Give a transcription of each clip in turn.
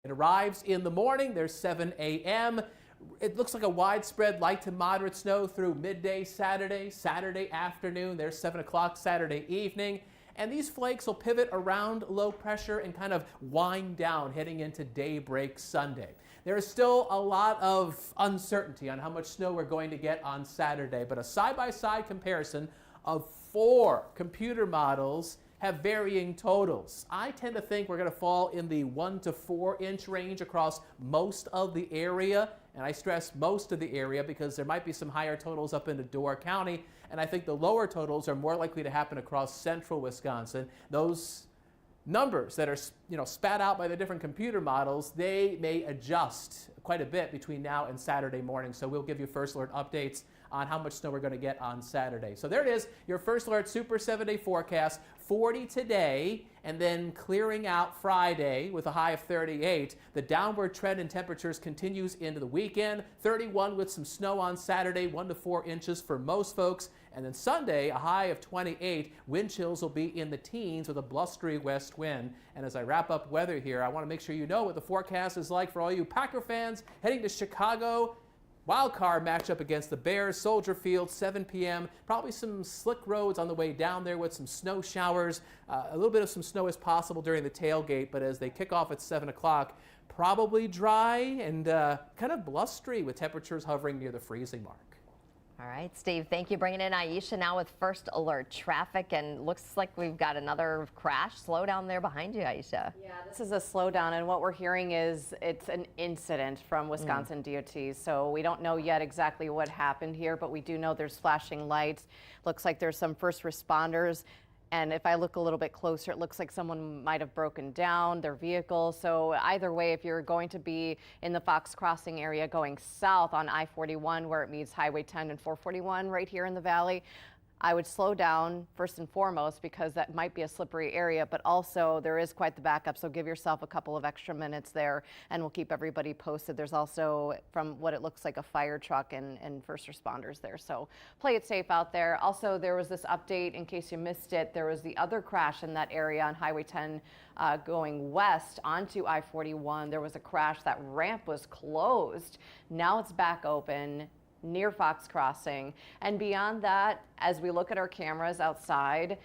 It arrives in the morning. There's 7 a.m. It looks like a widespread light to moderate snow through midday Saturday afternoon. There's 7 o'clock Saturday evening. And these flakes will pivot around low pressure and kind of wind down heading into daybreak Sunday. There is still a lot of uncertainty on how much snow we're going to get on Saturday, but a side-by-side comparison of 4 computer models have varying totals. I tend to think we're going to fall in the 1 to 4 inch range across most of the area, and I stress most of the area because there might be some higher totals up into Door County, and I think the lower totals are more likely to happen across central Wisconsin. Those numbers that are spat out by the different computer models, they may adjust quite a bit between now and Saturday morning, so we'll give you first alert updates on how much snow we're going to get on Saturday. So there it is, your first alert Super 7-day forecast. 40 today, and then clearing out Friday with a high of 38. The downward trend in temperatures continues into the weekend. 31 with some snow on Saturday, 1 to 4 inches for most folks. And then Sunday, a high of 28. Wind chills will be in the teens with a blustery west wind. And as I wrap up weather here, I want to make sure you know what the forecast is like for all you Packer fans heading to Chicago. Wild card matchup against the Bears, Soldier Field, 7 p.m. Probably some slick roads on the way down there with some snow showers. A little bit of some snow is possible during the tailgate, but as they kick off at 7 o'clock, probably dry and kind of blustery with temperatures hovering near the freezing mark. All right, Steve, thank you. Bringing in Aisha now with first alert traffic, and looks like we've got another crash slowdown there behind you, Aisha. Yeah, this is a slowdown, and what we're hearing is it's an incident from Wisconsin DOT. So we don't know yet exactly what happened here, but we do know there's flashing lights. Looks like there's some first responders. And if I look a little bit closer, it looks like someone might have broken down their vehicle. So either way, if you're going to be in the Fox Crossing area going south on I-41 where it meets Highway 10 and 441 right here in the valley, I would slow down first and foremost because that might be a slippery area, but also there is quite the backup. So give yourself a couple of extra minutes there and we'll keep everybody posted. There's also, from what it looks like, a fire truck and first responders there. So play it safe out there. Also, there was this update in case you missed it. There was the other crash in that area on Highway 10 going west onto I-41. There was a crash. That ramp was closed. Now it's back open near Fox Crossing. And beyond that, as we look at our cameras outside,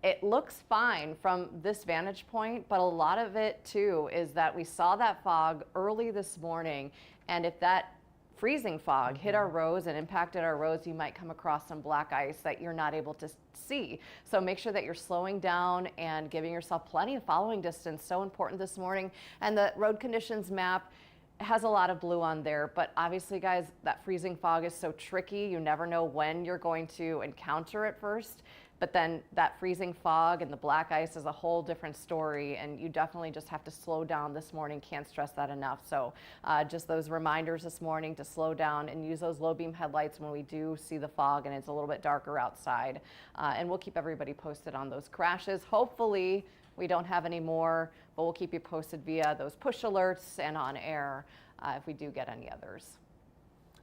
it looks fine from this vantage point, but a lot of it too is that we saw that fog early this morning, and if that freezing fog hit our roads and impacted our roads, you might come across some black ice that you're not able to see. So make sure that you're slowing down and giving yourself plenty of following distance. So important this morning. And the road conditions map has a lot of blue on there, but obviously, guys, that freezing fog is so tricky. You never know when you're going to encounter it first, but then that freezing fog and the black ice is a whole different story, and you definitely just have to slow down this morning. Can't stress that enough. So just those reminders this morning to slow down and use those low beam headlights when we do see the fog and it's a little bit darker outside. And we'll keep everybody posted on those crashes. Hopefully we don't have any more, but we'll keep you posted via those push alerts and on air if we do get any others.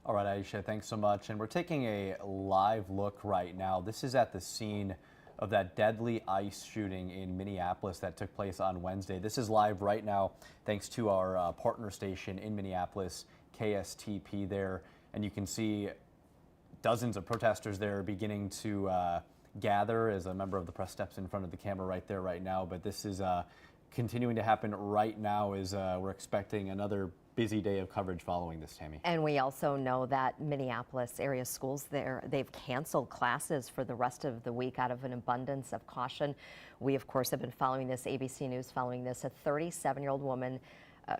All right, Aisha, thanks so much. And we're taking a live look right now. This is at the scene of that deadly ICE shooting in Minneapolis that took place on Wednesday. This is live right now thanks to our partner station in Minneapolis, KSTP there. And you can see dozens of protesters there beginning to gather as a member of the press steps in front of the camera right there right now. But this is continuing to happen right now as we're expecting another busy day of coverage following this, Tammy. And we also know that Minneapolis area schools there, they've canceled classes for the rest of the week out of an abundance of caution. We, of course, have been following this, ABC News following this. A 37-year-old woman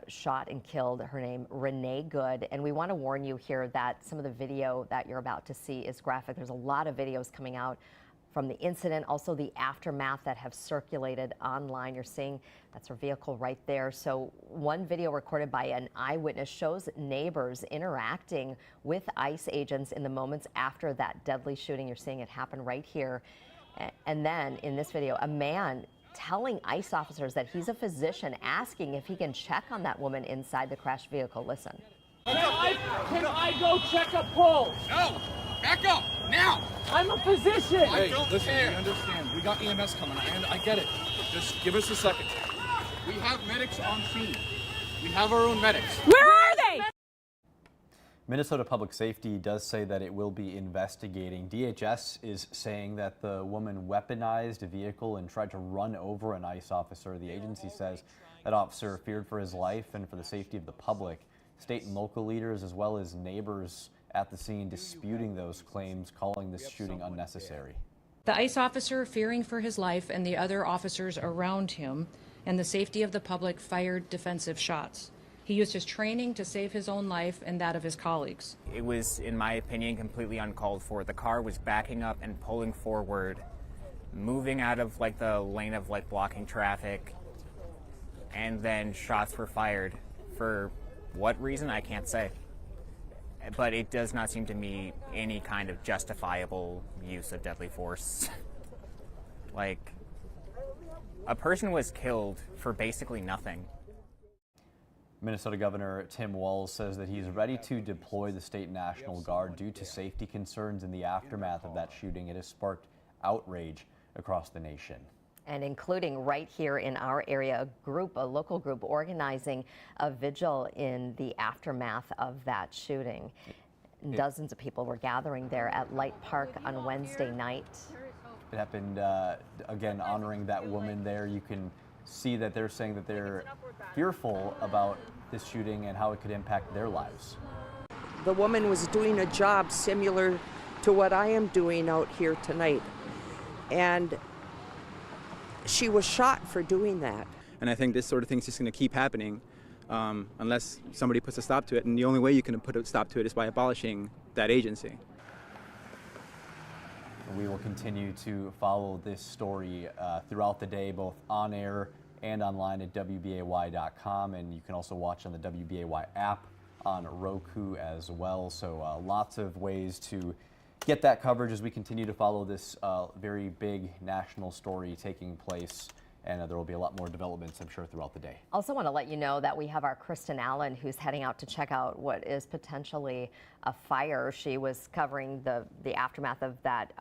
shot and killed, her name Renee Good. And we want to warn you here that some of the video that you're about to see is graphic. There's a lot of videos coming out from the incident, also the aftermath that have circulated online. You're seeing that's her vehicle right there. So one video recorded by an eyewitness shows neighbors interacting with ICE agents in the moments after that deadly shooting. You're seeing it happen right here. And then in this video, a man telling ICE officers that he's a physician, asking if he can check on that woman inside the crashed vehicle. Listen. Can I go check a pulse? No! Back up! Now! I'm a physician! I don't care. We understand. We got EMS coming. I get it. Just give us a second. We have medics on scene. We have our own medics. Where are they? Minnesota Public Safety does say that it will be investigating. DHS is saying that the woman weaponized a vehicle and tried to run over an ICE officer. The agency says that officer feared for his life and for the safety of the public. State and local leaders, as well as neighbors at the scene, disputing those claims, calling this shooting unnecessary. The ICE officer, fearing for his life and the other officers around him and the safety of the public, fired defensive shots. He used his training to save his own life and that of his colleagues. It was, in my opinion, completely uncalled for. The car was backing up and pulling forward, moving out of the lane of blocking traffic, and then shots were fired. For what reason, I can't say. But it does not seem to me any kind of justifiable use of deadly force. A person was killed for basically nothing. Minnesota Governor Tim Walz says that he's ready to deploy the state National Guard due to safety concerns in the aftermath of that shooting. It has sparked outrage across the nation. And including right here in our area, a local group organizing a vigil in the aftermath of that shooting. Dozens of people were gathering there at Light Park on Wednesday night. It happened, again, honoring that woman there. You can see that they're saying that they're fearful about this shooting and how it could impact their lives. The woman was doing a job similar to what I am doing out here tonight, and she was shot for doing that. And I think this sort of thing is just going to keep happening unless somebody puts a stop to it. And the only way you can put a stop to it is by abolishing that agency. We will continue to follow this story throughout the day, both on air and online at WBAY.com. And you can also watch on the WBAY app on Roku as well. So lots of ways to get that coverage as we continue to follow this very big national story taking place. And there will be a lot more developments, I'm sure, throughout the day. Also want to let you know that we have our Kristen Allen, who's heading out to check out what is potentially a fire. She was covering the aftermath of that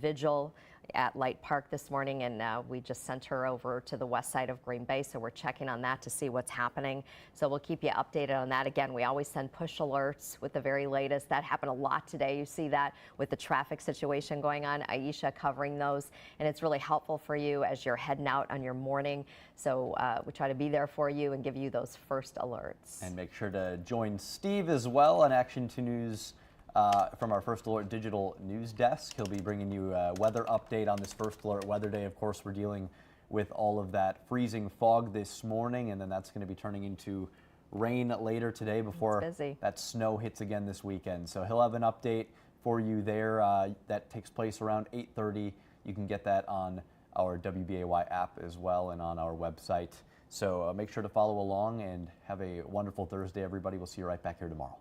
vigil at Light Park this morning, and we just sent her over to the west side of Green Bay, so we're checking on that to see what's happening. So we'll keep you updated on that. Again, we always send push alerts with the very latest. That happened a lot today. You see that with the traffic situation going on. Aisha covering those, and it's really helpful for you as you're heading out on your morning. So we try to be there for you and give you those first alerts. And make sure to join Steve as well on Action 2 News from our First Alert Digital News Desk. He'll be bringing you a weather update on this First Alert Weather Day. Of course, we're dealing with all of that freezing fog this morning, and then that's going to be turning into rain later today before that snow hits again this weekend. So he'll have an update for you there that takes place around 8:30. You can get that on our WBAY app as well and on our website. So make sure to follow along and have a wonderful Thursday, everybody. We'll see you right back here tomorrow.